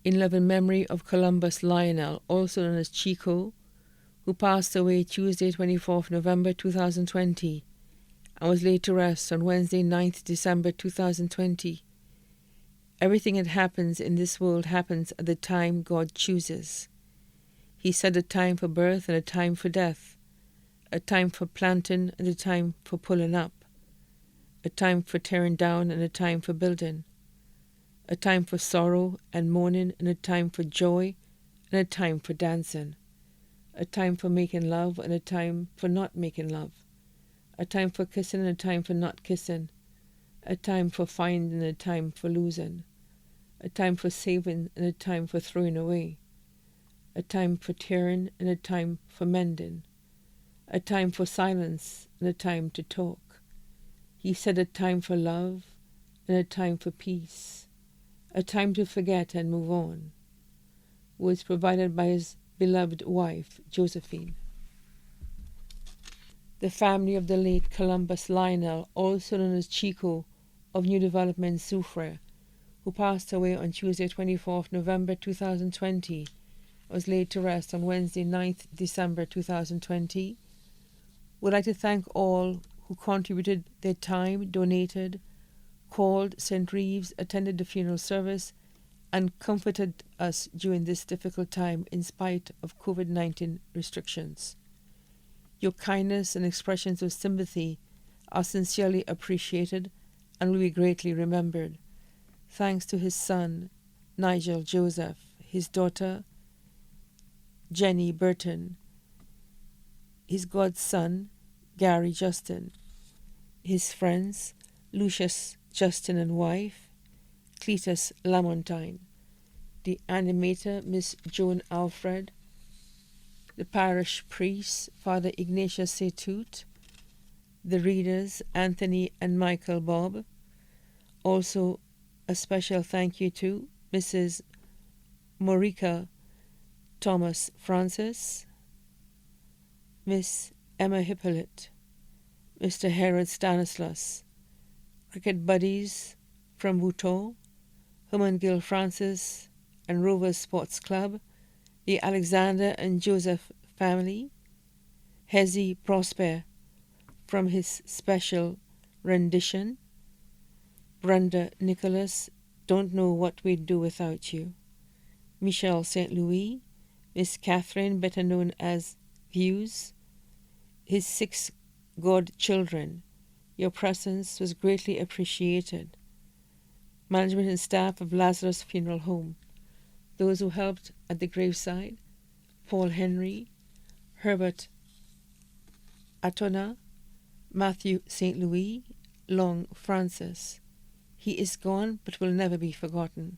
in loving memory of Columbus Lionel, also known as Chico, who passed away Tuesday 24th November 2020 and was laid to rest on Wednesday 9th December 2020. Everything that happens in this world happens at the time God chooses. He set a time for birth and a time for death, a time for planting and a time for pulling up, a time for tearing down and a time for building, a time for sorrow and mourning and a time for joy and a time for dancing, a time for making love and a time for not making love, a time for kissing and a time for not kissing, a time for finding and a time for losing, a time for saving and a time for throwing away, a time for tearing and a time for mending, a time for silence and a time to talk. He said a time for love and a time for peace, a time to forget and move on. Words provided by his beloved wife, Josephine. The family of the late Columbus Lionel, also known as Chico, of New Development, Soufrière, who passed away on Tuesday 24th November 2020, was laid to rest on Wednesday 9th December 2020, would like to thank all who contributed their time, donated, called St. Reeves, attended the funeral service, and comforted us during this difficult time in spite of COVID-19 restrictions. Your kindness and expressions of sympathy are sincerely appreciated and will be greatly remembered. Thanks to his son, Nigel Joseph, his daughter, Jenny Burton, his godson, Gary Justin, his friends, Lucius Justin and wife, Cletus Lamontine, the animator, Miss Joan Alfred, the parish priest, Father Ignatius Setut, the readers, Anthony and Michael Bob. Also, a special thank you to Mrs. Morika Thomas Francis, Miss Emma Hippolyte, Mr. Herod Stanislas, cricket buddies from Bouton, Herman Francis and Rovers Sports Club, the Alexander and Joseph family, Hezi Prosper from his special rendition, Brenda Nicholas, Don't Know What We'd Do Without You, Michelle St. Louis, Miss Catherine, better known as Views, his 6 godchildren. Your presence was greatly appreciated. Management and staff of Lazarus Funeral Home, those who helped at the graveside, Paul Henry, Herbert Atona, Matthew St. Louis, Long Francis. He is gone but will never be forgotten.